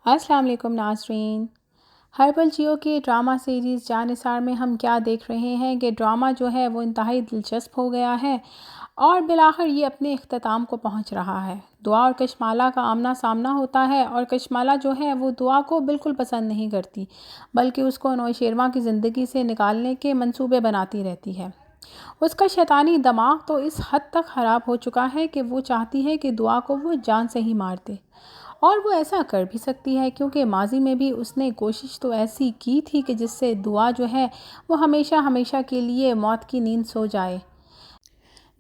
السلام علیکم ناظرین، ہربل جیو کی ڈرامہ سیریز جاں نثار میں ہم کیا دیکھ رہے ہیں کہ ڈرامہ جو ہے وہ انتہائی دلچسپ ہو گیا ہے اور بالآخر یہ اپنے اختتام کو پہنچ رہا ہے۔ دعا اور کشمالہ کا آمنا سامنا ہوتا ہے اور کشمالہ جو ہے وہ دعا کو بالکل پسند نہیں کرتی، بلکہ اس کو نوشیروان کی زندگی سے نکالنے کے منصوبے بناتی رہتی ہے۔ اس کا شیطانی دماغ تو اس حد تک خراب ہو چکا ہے کہ وہ چاہتی ہے کہ دعا کو وہ جان سے ہی مار دے، اور وہ ایسا کر بھی سکتی ہے کیونکہ ماضی میں بھی اس نے کوشش تو ایسی کی تھی کہ جس سے دعا جو ہے وہ ہمیشہ ہمیشہ کے لیے موت کی نیند سو جائے۔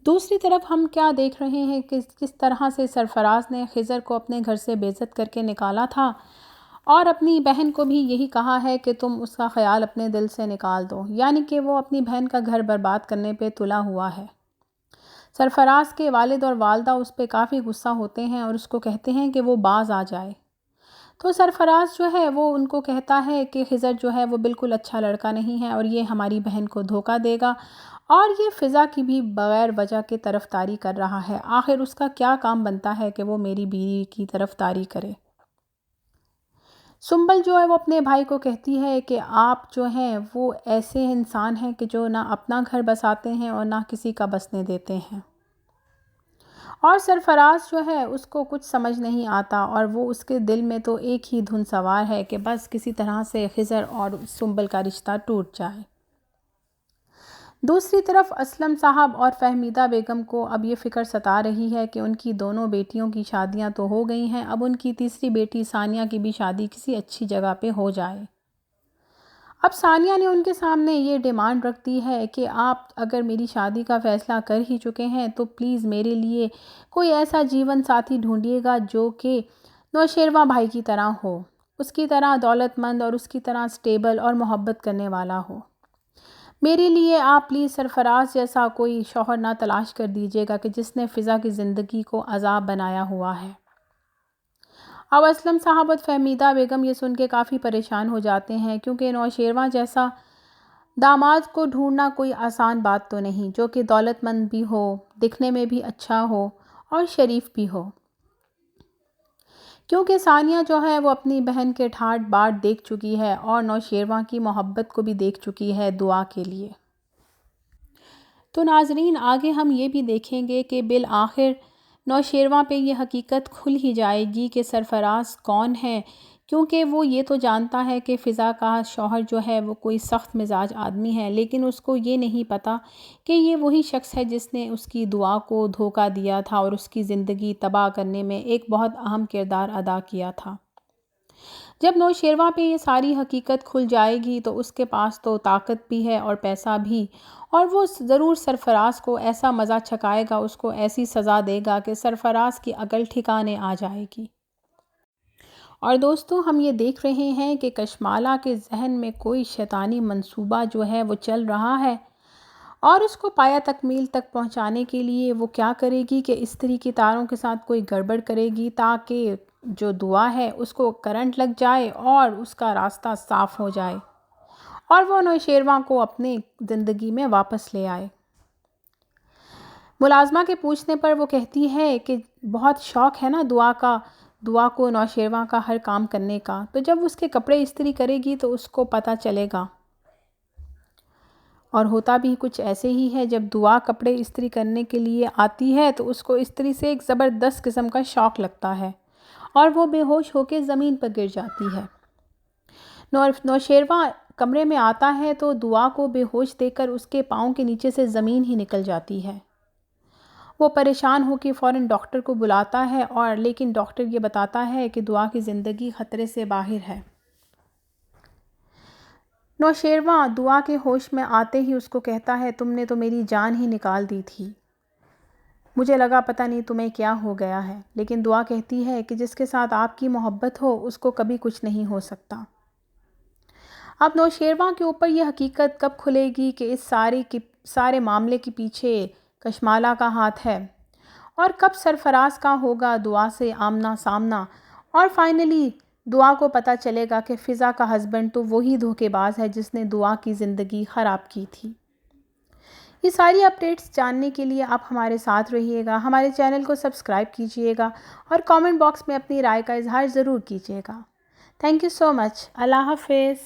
دوسری طرف ہم کیا دیکھ رہے ہیں کہ کس طرح سے سرفراز نے خضر کو اپنے گھر سے بے عزت کر کے نکالا تھا اور اپنی بہن کو بھی یہی کہا ہے کہ تم اس کا خیال اپنے دل سے نکال دو، یعنی کہ وہ اپنی بہن کا گھر برباد کرنے پہ تلا ہوا ہے۔ سرفراز کے والد اور والدہ اس پہ کافی غصہ ہوتے ہیں اور اس کو کہتے ہیں کہ وہ باز آ جائے، تو سرفراز جو ہے وہ ان کو کہتا ہے کہ خضر جو ہے وہ بالکل اچھا لڑکا نہیں ہے اور یہ ہماری بہن کو دھوکہ دے گا اور یہ فضا کی بھی بغیر وجہ کی طرفداری کر رہا ہے۔ آخر اس کا کیا کام بنتا ہے کہ وہ میری بیوی کی طرفداری کرے؟ سنبل جو ہے وہ اپنے بھائی کو کہتی ہے کہ آپ جو ہیں وہ ایسے انسان ہیں کہ جو نہ اپنا گھر بساتے ہیں اور نہ کسی کا بسنے دیتے ہیں، اور سرفراز جو ہے اس کو کچھ سمجھ نہیں آتا اور وہ اس کے دل میں تو ایک ہی دھن سوار ہے کہ بس کسی طرح سے خضر اور سنبل کا رشتہ ٹوٹ جائے۔ دوسری طرف اسلم صاحب اور فہمیدہ بیگم کو اب یہ فکر ستا رہی ہے کہ ان کی دونوں بیٹیوں کی شادیاں تو ہو گئی ہیں، اب ان کی تیسری بیٹی ثانیہ کی بھی شادی کسی اچھی جگہ پہ ہو جائے۔ اب ثانیہ نے ان کے سامنے یہ ڈیمانڈ رکھ دی ہے کہ آپ اگر میری شادی کا فیصلہ کر ہی چکے ہیں تو پلیز میرے لیے کوئی ایسا جیون ساتھی ڈھونڈیے گا جو کہ نوشیروان بھائی کی طرح ہو، اس کی طرح دولت مند اور اس کی طرح سٹیبل اور محبت کرنے والا ہو۔ میرے لیے آپ پلیز سرفراز جیسا کوئی شوہر نہ تلاش کر دیجیے گا کہ جس نے فضا کی زندگی کو عذاب بنایا ہوا ہے۔ اب اسلم صاحب اور فہمیدہ بیگم یہ سن کے کافی پریشان ہو جاتے ہیں کیونکہ نوشیروان جیسا داماد کو ڈھونڈنا کوئی آسان بات تو نہیں، جو کہ دولت مند بھی ہو، دکھنے میں بھی اچھا ہو اور شریف بھی ہو، کیونکہ ثانیہ جو ہے وہ اپنی بہن کے ٹھاٹ باٹ دیکھ چکی ہے اور نوشیروان کی محبت کو بھی دیکھ چکی ہے دعا کے لیے۔ تو ناظرین آگے ہم یہ بھی دیکھیں گے کہ بالآخر نوشیروان پہ یہ حقیقت کھل ہی جائے گی کہ سرفراز کون ہے، کیونکہ وہ یہ تو جانتا ہے کہ فضا کا شوہر جو ہے وہ کوئی سخت مزاج آدمی ہے، لیکن اس کو یہ نہیں پتہ کہ یہ وہی شخص ہے جس نے اس کی دعا کو دھوکہ دیا تھا اور اس کی زندگی تباہ کرنے میں ایک بہت اہم کردار ادا کیا تھا۔ جب نوشیروان پہ یہ ساری حقیقت کھل جائے گی تو اس کے پاس تو طاقت بھی ہے اور پیسہ بھی، اور وہ ضرور سرفراز کو ایسا مزہ چھکائے گا، اس کو ایسی سزا دے گا کہ سرفراز کی عقل ٹھکانے آ جائے گی۔ اور دوستو ہم یہ دیکھ رہے ہیں کہ کشمالہ کے ذہن میں کوئی شیطانی منصوبہ جو ہے وہ چل رہا ہے اور اس کو پایہ تکمیل تک پہنچانے کے لیے وہ کیا کرے گی کہ استری کی تاروں کے ساتھ کوئی گڑبڑ کرے گی تاکہ جو دعا ہے اس کو کرنٹ لگ جائے اور اس کا راستہ صاف ہو جائے اور وہ نوشیروان کو اپنے زندگی میں واپس لے آئے۔ ملازمہ کے پوچھنے پر وہ کہتی ہے کہ بہت شوق ہے نا دعا کو نوشیروان کا ہر کام کرنے کا، تو جب اس کے کپڑے استری کرے گی تو اس کو پتہ چلے گا۔ اور ہوتا بھی کچھ ایسے ہی ہے، جب دعا کپڑے استری کرنے کے لیے آتی ہے تو اس کو استری سے ایک زبردست قسم کا شوق لگتا ہے اور وہ بے ہوش ہو کے زمین پر گر جاتی ہے۔ نوشیروان کمرے میں آتا ہے تو دعا کو بے ہوش دیکھ کر اس کے پاؤں کے نیچے سے زمین ہی نکل جاتی ہے۔ وہ پریشان ہو کے فوراً ڈاکٹر کو بلاتا ہے اور لیکن ڈاکٹر یہ بتاتا ہے کہ دعا کی زندگی خطرے سے باہر ہے۔ نوشیروان دعا کے ہوش میں آتے ہی اس کو کہتا ہے تم نے تو میری جان ہی نکال دی تھی، مجھے لگا پتہ نہیں تمہیں کیا ہو گیا ہے، لیکن دعا کہتی ہے کہ جس کے ساتھ آپ کی محبت ہو اس کو کبھی کچھ نہیں ہو سکتا۔ اب نوشیروان کے اوپر یہ حقیقت کب کھلے گی کہ اس سارے معاملے کے پیچھے کشمالہ کا ہاتھ ہے، اور کب سرفراز کا ہوگا دعا سے آمنا سامنا، اور فائنلی دعا کو پتہ چلے گا کہ فضا کا ہسبینڈ تو وہی دھوکے باز ہے جس نے دعا کی زندگی خراب کی تھی۔ یہ ساری اپڈیٹس جاننے کے لیے آپ ہمارے ساتھ رہیے گا، ہمارے چینل کو سبسکرائب کیجیے گا اور کامنٹ باکس میں اپنی رائے کا اظہار ضرور کیجیے گا۔ تھینک یو سو مچ. اللہ حافظ.